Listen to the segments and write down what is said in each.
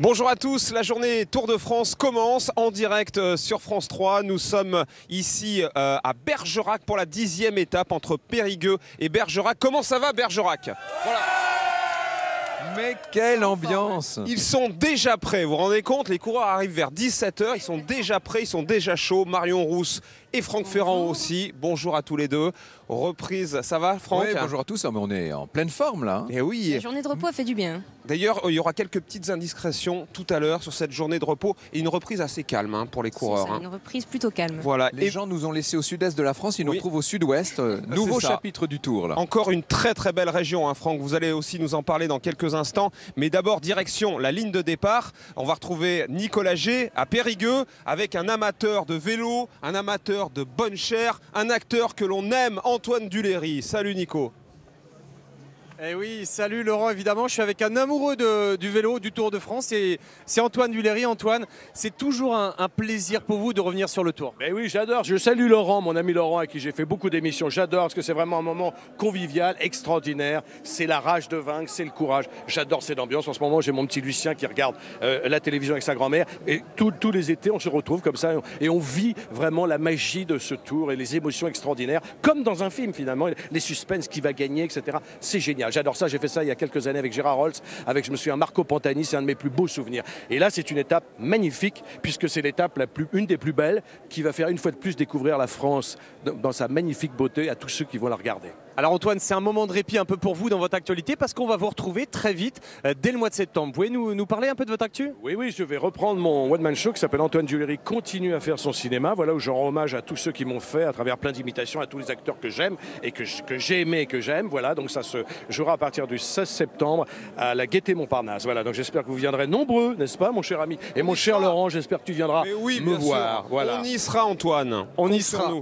Bonjour à tous, la journée Tour de France commence en direct sur France 3. Nous sommes ici à Bergerac pour la 10e étape entre Périgueux et Bergerac. Comment ça va Bergerac? Voilà. Mais quelle ambiance! Ils sont déjà prêts, vous vous rendez compte? Les coureurs arrivent vers 17 h, ils sont déjà prêts, ils sont déjà chauds. Marion Rousse et Franck Ferrand aussi. Bonjour à tous les deux. Reprise, ça va Franck? Oui, bonjour à tous, mais on est en pleine forme là. Et oui. La journée de repos a fait du bien. D'ailleurs, il y aura quelques petites indiscrétions tout à l'heure sur cette journée de repos et une reprise assez calme pour les coureurs. C'est ça, une reprise plutôt calme. Voilà. Les gens nous ont laissés au sud-est de la France, ils nous retrouvent au sud-ouest. Nouveau chapitre du Tour là. Encore une très très belle région, Franck. Vous allez aussi nous en parler dans quelques instants. Mais d'abord, direction la ligne de départ. On va retrouver Nicolas G à Périgueux avec un amateur de vélo, un amateur de bonne chair, un acteur que l'on aime, Antoine Duléry. Salut Nico. Eh oui, salut Laurent, évidemment, je suis avec un amoureux du vélo, du Tour de France, et c'est Antoine Duléry. Antoine, c'est toujours un plaisir pour vous de revenir sur le Tour. Mais oui, j'adore, je salue Laurent, mon ami Laurent, avec qui j'ai fait beaucoup d'émissions, j'adore parce que c'est vraiment un moment convivial, extraordinaire, c'est la rage de vaincre, c'est le courage, j'adore cette ambiance. En ce moment, j'ai mon petit Lucien qui regarde la télévision avec sa grand-mère, et tous les étés, on se retrouve comme ça, et on vit vraiment la magie de ce Tour, et les émotions extraordinaires, comme dans un film finalement, les suspens, qui va gagner, etc. C'est génial. J'adore ça, j'ai fait ça il y a quelques années avec Gérard Rolls, avec je me souviens Marco Pantani, c'est un de mes plus beaux souvenirs. Et là c'est une étape magnifique puisque c'est l'étape une des plus belles qui va faire une fois de plus découvrir la France dans sa magnifique beauté à tous ceux qui vont la regarder. Alors Antoine, c'est un moment de répit un peu pour vous dans votre actualité parce qu'on va vous retrouver très vite dès le mois de septembre. Vous pouvez nous parler un peu de votre actu? Oui, je vais reprendre mon one-man show qui s'appelle Antoine Duléry continue à faire son cinéma. Voilà où je rends hommage à tous ceux qui m'ont fait à travers plein d'imitations, à tous les acteurs que j'aime et que j'ai aimé et que j'aime. Voilà, donc ça se jouera à partir du 16 septembre à la Gaîté Montparnasse. Voilà, donc j'espère que vous viendrez nombreux, n'est-ce pas mon cher ami? Et mon cher Laurent, j'espère que tu viendras me voir. Voilà. On y sera Antoine. On y sera.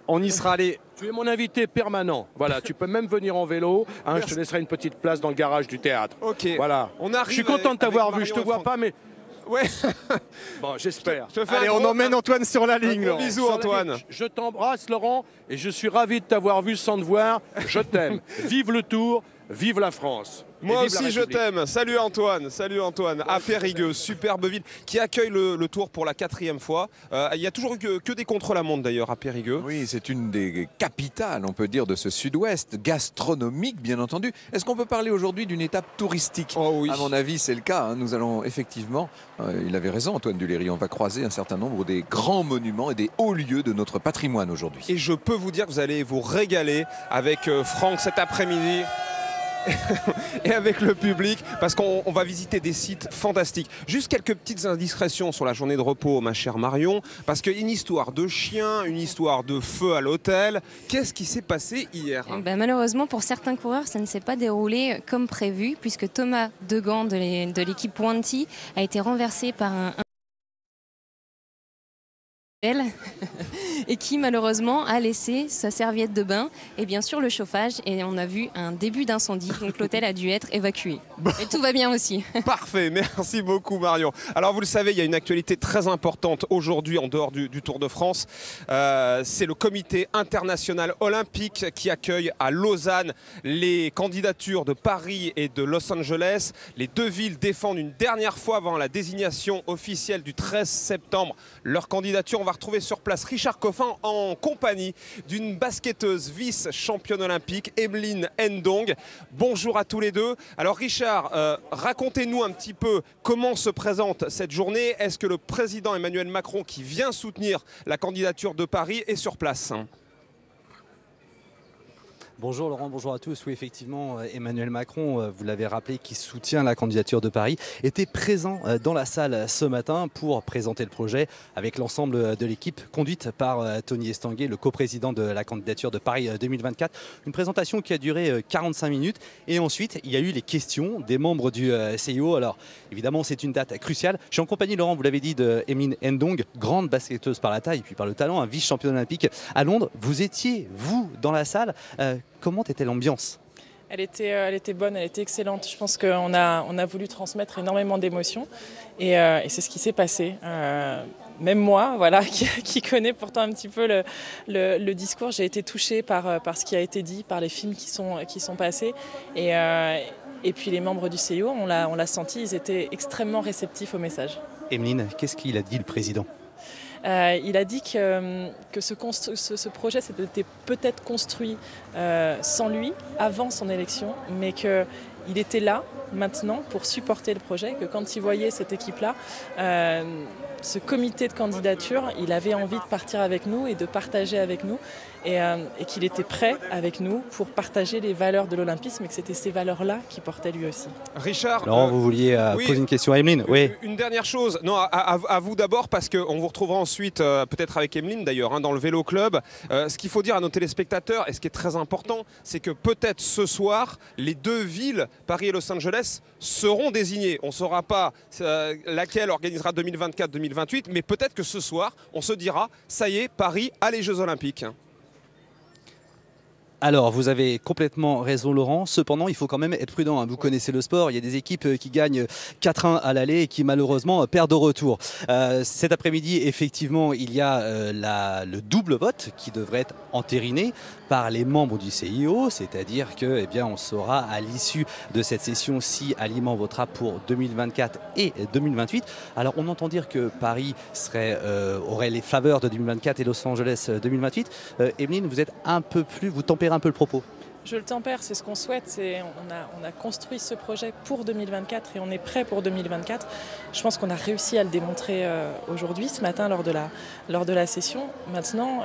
On y sera allé. Tu es mon invité permanent. Voilà, tu peux même venir en vélo. Je te laisserai une petite place dans le garage du théâtre. Ok. Voilà. On arrive. Je suis content de t'avoir vu. Je te vois pas, mais. Ouais. Bon, j'espère. Allez, on emmène Antoine sur la ligne. Bisous Antoine. Je t'embrasse Laurent et je suis ravi de t'avoir vu sans te voir. Je t'aime. Vive le Tour, vive la France. Moi aussi je t'aime. Salut Antoine, à Périgueux, superbe ville qui accueille le Tour pour la 4e fois. Il y a toujours eu que des contre-la-montre d'ailleurs à Périgueux. Oui, c'est une des capitales, on peut dire, de ce sud-ouest, gastronomique bien entendu. Est-ce qu'on peut parler aujourd'hui d'une étape touristique? Oh oui. À mon avis, c'est le cas. Nous allons effectivement, il avait raison Antoine Duléry, on va croiser un certain nombre des grands monuments et des hauts lieux de notre patrimoine aujourd'hui. Et je peux vous dire que vous allez vous régaler avec Franck cet après-midi. Et avec le public, parce qu'on va visiter des sites fantastiques. Juste quelques petites indiscrétions sur la journée de repos, ma chère Marion, parce qu'une histoire de chien, une histoire de feu à l'hôtel. Qu'est-ce qui s'est passé hier? Malheureusement, pour certains coureurs, ça ne s'est pas déroulé comme prévu, puisque Thomas Degan de l'équipe Pointy a été renversé par un et qui malheureusement a laissé sa serviette de bain et bien sûr le chauffage, et on a vu un début d'incendie, donc l'hôtel a dû être évacué. Et tout va bien aussi. Parfait, merci beaucoup Marion. Alors vous le savez, il y a une actualité très importante aujourd'hui en dehors du Tour de France. C'est le comité international olympique qui accueille à Lausanne les candidatures de Paris et de Los Angeles. Les deux villes défendent une dernière fois avant la désignation officielle du 13 septembre leur candidature. On va retrouver sur place Richard Coffin en compagnie d'une basketteuse vice-championne olympique, Emeline Ndong. Bonjour à tous les deux. Alors Richard, racontez-nous un petit peu comment se présente cette journée. Est-ce que le président Emmanuel Macron, qui vient soutenir la candidature de Paris, est sur place? Bonjour Laurent, bonjour à tous. Oui, effectivement, Emmanuel Macron, vous l'avez rappelé, qui soutient la candidature de Paris, était présent dans la salle ce matin pour présenter le projet avec l'ensemble de l'équipe conduite par Tony Estanguet, le coprésident de la candidature de Paris 2024. Une présentation qui a duré 45 minutes et ensuite il y a eu les questions des membres du CIO. Alors évidemment, c'est une date cruciale. Je suis en compagnie, Laurent, vous l'avez dit, de Emeline Ndong, grande basketteuse par la taille et puis par le talent, un vice-champion olympique à Londres. Vous étiez, vous, dans la salle. Comment était l'ambiance? Elle était bonne, elle était excellente. Je pense qu'on a voulu transmettre énormément d'émotions et c'est ce qui s'est passé. même moi, voilà, qui connaît pourtant un petit peu le discours, j'ai été touchée par ce qui a été dit, par les films qui sont passés. Et puis les membres du CIO, on l'a senti, ils étaient extrêmement réceptifs au message. Emeline, qu'est-ce qu'il a dit le président ? Il a dit que ce projet s'était peut-être construit sans lui, avant son élection, mais qu'il était là, maintenant, pour supporter le projet, que quand il voyait cette équipe-là, ce comité de candidature, il avait envie de partir avec nous et de partager avec nous, et qu'il était prêt avec nous pour partager les valeurs de l'olympisme, et que c'était ces valeurs-là qu'il portait lui aussi. Richard, Laurent, vous vouliez poser une question à Emeline ? Oui. Une dernière chose, non, à vous d'abord, parce qu'on vous retrouvera ensuite, peut-être avec Emeline d'ailleurs, hein, dans le Vélo Club. Ce qu'il faut dire à nos téléspectateurs, et ce qui est très important, c'est que peut-être ce soir, les deux villes, Paris et Los Angeles, seront désignées. On ne saura pas laquelle organisera 2024-2028, mais peut-être que ce soir, on se dira, ça y est, Paris a les Jeux Olympiques. Alors, vous avez complètement raison, Laurent. Cependant, il faut quand même être prudent. Vous connaissez le sport. Il y a des équipes qui gagnent 4-1 à l'aller et qui, malheureusement, perdent au retour. Cet après-midi, effectivement, il y a le double vote qui devrait être entériné par les membres du CIO. C'est-à-dire que, eh bien, on saura à l'issue de cette session si Aliment votera pour 2024 et 2028. Alors, on entend dire que Paris aurait les faveurs de 2024 et Los Angeles 2028. Emeline, vous êtes un peu plus... Vous tempérez un peu le propos. Je le tempère, c'est ce qu'on souhaite. On a construit ce projet pour 2024 et on est prêt pour 2024. Je pense qu'on a réussi à le démontrer aujourd'hui, ce matin, lors de la session. Maintenant,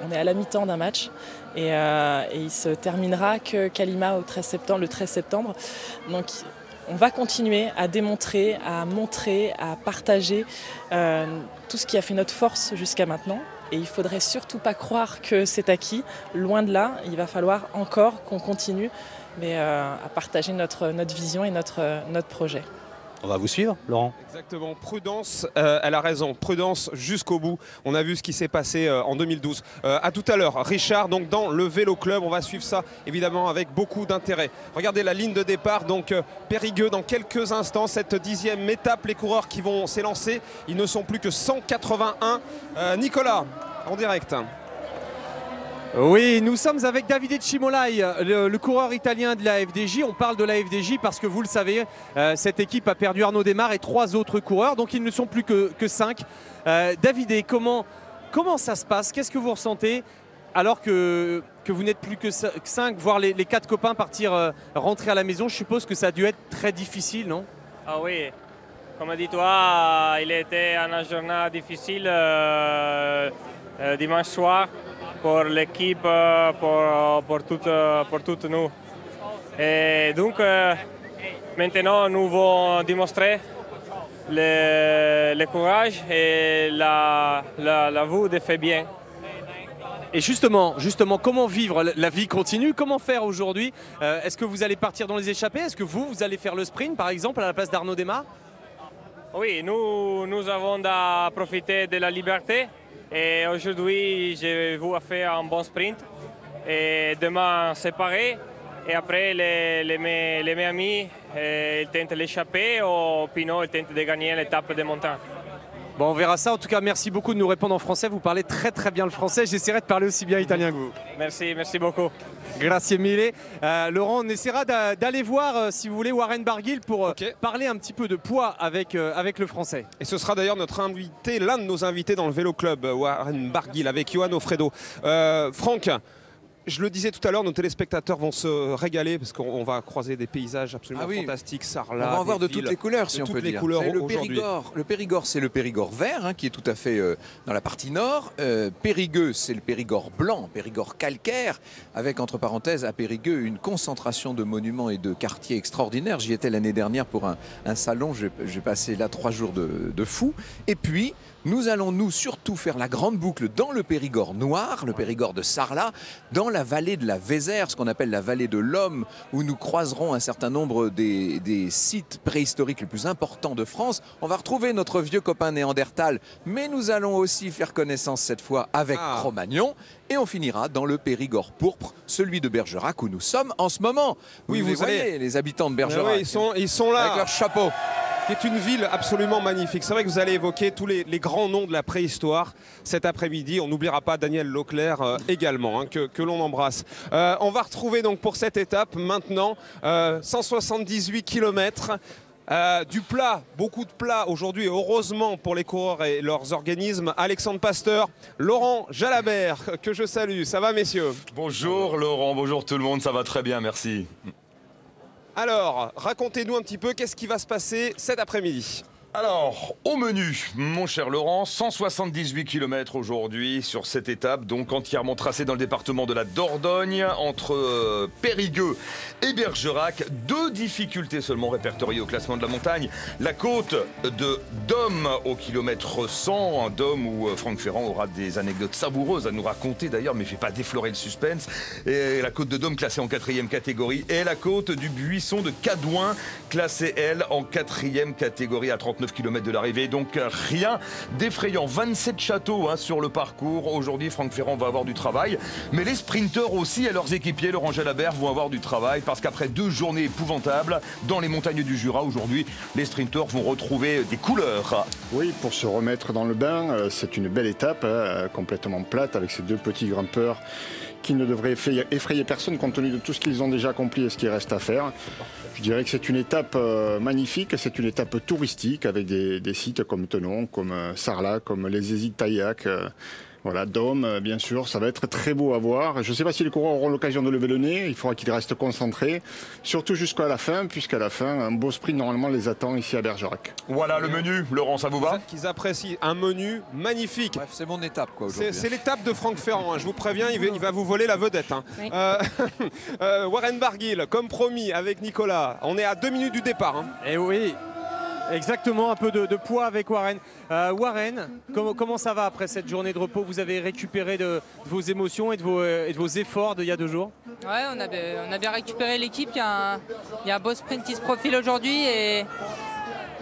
on est à la mi-temps d'un match et il se terminera qu'à Lima le 13 septembre. Donc, on va continuer à démontrer, à montrer, à partager tout ce qui a fait notre force jusqu'à maintenant. Et il ne faudrait surtout pas croire que c'est acquis. Loin de là, il va falloir encore qu'on continue à partager notre vision et notre projet. On va vous suivre, Laurent. Exactement, prudence, elle a raison, prudence jusqu'au bout. On a vu ce qui s'est passé en 2012. À tout à l'heure, Richard, donc dans le Vélo Club, on va suivre ça évidemment avec beaucoup d'intérêt. Regardez la ligne de départ, donc Périgueux dans quelques instants, cette 10e étape, les coureurs qui vont s'élancer, ils ne sont plus que 181. Nicolas, en direct. Oui, nous sommes avec Davide Cimolai, le coureur italien de la FDJ. On parle de la FDJ parce que vous le savez, cette équipe a perdu Arnaud Démare et 3 autres coureurs, donc ils ne sont plus que 5. Davide, comment ça se passe? Qu'est-ce que vous ressentez alors que vous n'êtes plus que 5, voire les 4 copains rentrer à la maison? Je suppose que ça a dû être très difficile, non? Ah oui, comme dis toi, il était une journée difficile dimanche soir. Pour l'équipe, pour toutes nous. Et donc, maintenant, nous allons démontrer le courage et la vue de faire bien. Et justement, comment vivre? La vie continue, comment faire aujourd'hui? Est-ce que vous allez partir dans les échappées? Est-ce que vous allez faire le sprint, par exemple, à la place d'Arnaud Démare? Oui, nous avons profité de la liberté. Et aujourd'hui, je vais faire un bon sprint. Et demain, c'est pareil. Et après, mes amis, ils tentent l'échapper ou Pinot, ils tentent de gagner l'étape de montagne. Bon, on verra ça. En tout cas, merci beaucoup de nous répondre en français. Vous parlez très très bien le français. J'essaierai de parler aussi bien italien que vous. Merci beaucoup. Grazie mille. Laurent, on essaiera d'aller voir, si vous voulez, Warren Barguil pour parler un petit peu de poids avec le français. Et ce sera d'ailleurs notre invité, l'un de nos invités dans le Vélo Club, Warren Barguil, avec Johan Ofredo. Franck, je le disais tout à l'heure, nos téléspectateurs vont se régaler parce qu'on va croiser des paysages absolument fantastiques. Sarlat, on va en voir de toutes les couleurs, si on peut dire. Le Périgord, c'est le Périgord vert, hein, qui est tout à fait dans la partie nord. Périgueux, c'est le Périgord blanc, Périgord calcaire, avec, entre parenthèses, à Périgueux, une concentration de monuments et de quartiers extraordinaires. J'y étais l'année dernière pour un salon, j'ai passé là 3 jours de fou. Et puis, nous allons surtout faire la grande boucle dans le Périgord noir, le Périgord de Sarlat, dans la vallée de la Vézère, ce qu'on appelle la vallée de l'Homme, où nous croiserons un certain nombre des sites préhistoriques les plus importants de France. On va retrouver notre vieux copain Néandertal, mais nous allons aussi faire connaissance cette fois avec Cro-Magnon. Et on finira dans le Périgord pourpre, celui de Bergerac, où nous sommes en ce moment. Oui, vous voyez les habitants de Bergerac. Oui, ils sont là. Avec leur chapeau. qui est une ville absolument magnifique. C'est vrai que vous allez évoquer tous les grands noms de la préhistoire cet après-midi. On n'oubliera pas Daniel Leclerc également, hein, que l'on embrasse. On va retrouver donc pour cette étape maintenant 178 km. Du plat, beaucoup de plats aujourd'hui, heureusement pour les coureurs et leurs organismes. Alexandre Pasteur, Laurent Jalabert, que je salue. Ça va, messieurs? Bonjour Laurent, bonjour tout le monde, ça va très bien, merci. Alors, racontez-nous un petit peu qu'est-ce qui va se passer cet après-midi. Alors, au menu, mon cher Laurent, 178 km aujourd'hui sur cette étape, donc entièrement tracée dans le département de la Dordogne, entre Périgueux et Bergerac. 2 difficultés seulement répertoriées au classement de la montagne. La côte de Dôme au kilomètre 100, un Dôme où Franck Ferrand aura des anecdotes savoureuses à nous raconter d'ailleurs, mais je ne vais pas déflorer le suspense. Et la côte de Dôme classée en 4e catégorie, et la côte du Buisson de Cadouin classée, elle, en 4e catégorie à 39 km de l'arrivée, donc rien d'effrayant. 27 châteaux sur le parcours. Aujourd'hui, Franck Ferrand va avoir du travail, mais les sprinteurs aussi et leurs équipiers, Laurent Jalabert, vont avoir du travail parce qu'après 2 journées épouvantables dans les montagnes du Jura, aujourd'hui, les sprinteurs vont retrouver des couleurs. Oui, pour se remettre dans le bain, c'est une belle étape, complètement plate avec ces 2 petits grimpeurs qui ne devraient effrayer personne compte tenu de tout ce qu'ils ont déjà accompli et ce qui reste à faire. Je dirais que c'est une étape magnifique, c'est une étape touristique avec des sites comme Tenon, comme Sarlat, comme les Hésites-Taillac, voilà, Dôme, bien sûr, ça va être très beau à voir. Je ne sais pas si les coureurs auront l'occasion de lever le nez, il faudra qu'ils restent concentrés, surtout jusqu'à la fin, puisqu'à la fin, un beau sprint normalement les attend ici à Bergerac. Voilà le menu, Laurent, ça vous va? Qu'ils apprécient un menu magnifique. Bref, c'est mon étape quoi aujourd'hui. C'est l'étape de Franck Ferrand, hein. Je vous préviens, il va vous voler la vedette. Hein. Oui. Warren Barguil, comme promis avec Nicolas, on est à 2 minutes du départ. Hein. Et oui. Exactement, un peu de poids avec Warren. Warren, comment ça va après cette journée de repos? Vous avez récupéré de vos émotions et de vos efforts d'il y a 2 jours? Ouais, on a bien récupéré l'équipe. Il y a un beau sprint qui se profile aujourd'hui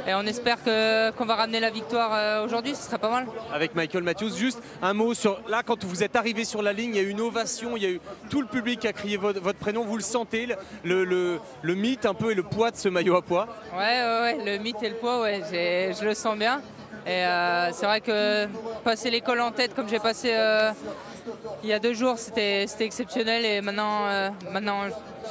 et on espère qu'on va ramener la victoire aujourd'hui, ce serait pas mal. Avec Michael Matthews, juste un mot sur... Là, quand vous êtes arrivé sur la ligne, il y a eu une ovation, il y a eu tout le public qui a crié votre prénom. Vous le sentez, le mythe un peu et le poids de ce maillot à pois? Ouais, le mythe et le poids, ouais, je le sens bien. Et c'est vrai que passer l'école en tête comme j'ai passé il y a 2 jours, c'était exceptionnel. Et maintenant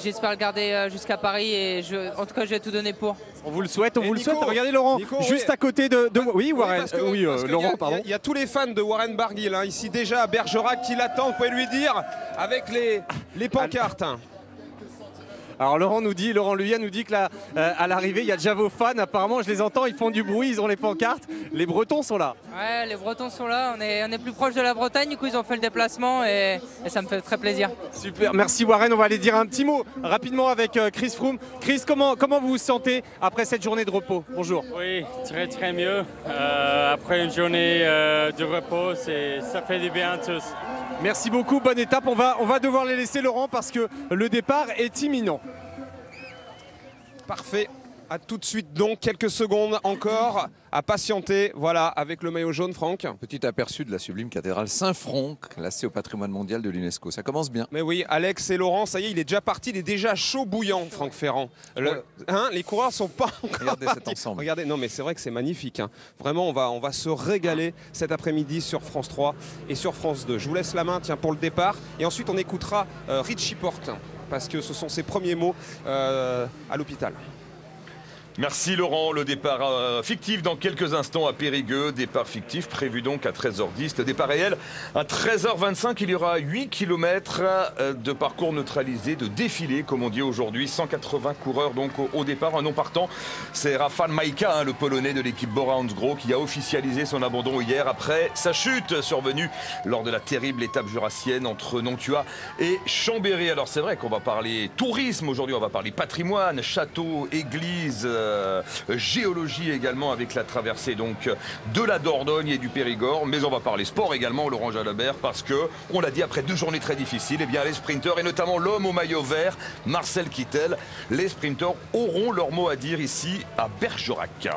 j'espère le garder jusqu'à Paris et en tout cas je vais tout donner pour. On vous le souhaite, on vous le souhaite. Regardez Laurent, juste à côté de... Oui, Warren. Oui, Laurent, pardon. Il y a tous les fans de Warren Barguil hein, ici déjà à Bergerac qui l'attendent. Vous pouvez lui dire avec les pancartes. Alors Laurent Luyat nous dit que là, à l'arrivée, il y a déjà vos fans. Apparemment, je les entends, ils font du bruit, ils ont les pancartes. Les Bretons sont là. Ouais, les Bretons sont là. On est plus proche de la Bretagne. Du coup, ils ont fait le déplacement et ça me fait très plaisir. Super, merci Warren. On va aller dire un petit mot rapidement avec Chris Froome. Chris, comment vous vous sentez après cette journée de repos? Bonjour. Oui, très mieux. Après une journée de repos, ça fait du bien à tous. Merci beaucoup, bonne étape. On va devoir les laisser, Laurent, parce que le départ est imminent. Parfait. A tout de suite donc, quelques secondes encore à patienter. Voilà, avec le maillot jaune, Franck. Petit aperçu de la sublime cathédrale Saint-Front, classée au patrimoine mondial de l'UNESCO. Ça commence bien. Mais oui, Alex et Laurent, ça y est, il est déjà parti. Il est déjà chaud bouillant, Franck Ferrand. Les coureurs sont pas encore Regardez partis. cet ensemble. Regardez, non mais c'est vrai que c'est magnifique. Hein. Vraiment, on va se régaler cet après-midi sur France 3 et sur France 2. Je vous laisse la main, tiens, pour le départ. Et ensuite, on écoutera Richie Porte, parce que ce sont ses premiers mots à l'hôpital. Merci Laurent, le départ fictif dans quelques instants à Périgueux, départ fictif prévu donc à 13h10, le départ réel à 13h25, il y aura 8 km de parcours neutralisé, de défilé comme on dit aujourd'hui, 180 coureurs donc au départ, un non partant, c'est Rafał Majka, le polonais de l'équipe Bora-Hansgrohe qui a officialisé son abandon hier après sa chute survenue lors de la terrible étape jurassienne entre Nantua et Chambéry. Alors c'est vrai qu'on va parler tourisme aujourd'hui, on va parler patrimoine, château, église, géologie également avec la traversée donc de la Dordogne et du Périgord, mais on va parler sport également, Laurent Jalabert, parce que on l'a dit, après 2 journées très difficiles, eh bien les sprinteurs et notamment l'homme au maillot vert, Marcel Kittel, les sprinteurs auront leur mot à dire ici à Bergerac.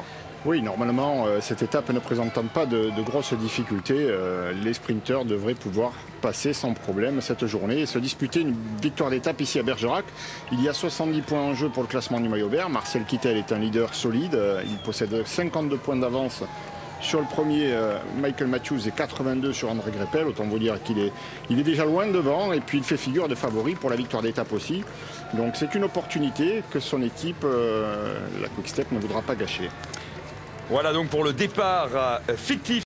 Oui, normalement, cette étape ne présentant pas de grosses difficultés, les sprinteurs devraient pouvoir passer sans problème cette journée et se disputer une victoire d'étape ici à Bergerac. Il y a 70 points en jeu pour le classement du maillot vert. Marcel Kittel est un leader solide. Il possède 52 points d'avance sur le premier Michael Matthews et 82 sur André Greppel. Autant vous dire qu'il est déjà loin devant et puis il fait figure de favori pour la victoire d'étape aussi. Donc c'est une opportunité que son équipe, la Quick Step, ne voudra pas gâcher. Voilà donc pour le départ fictif.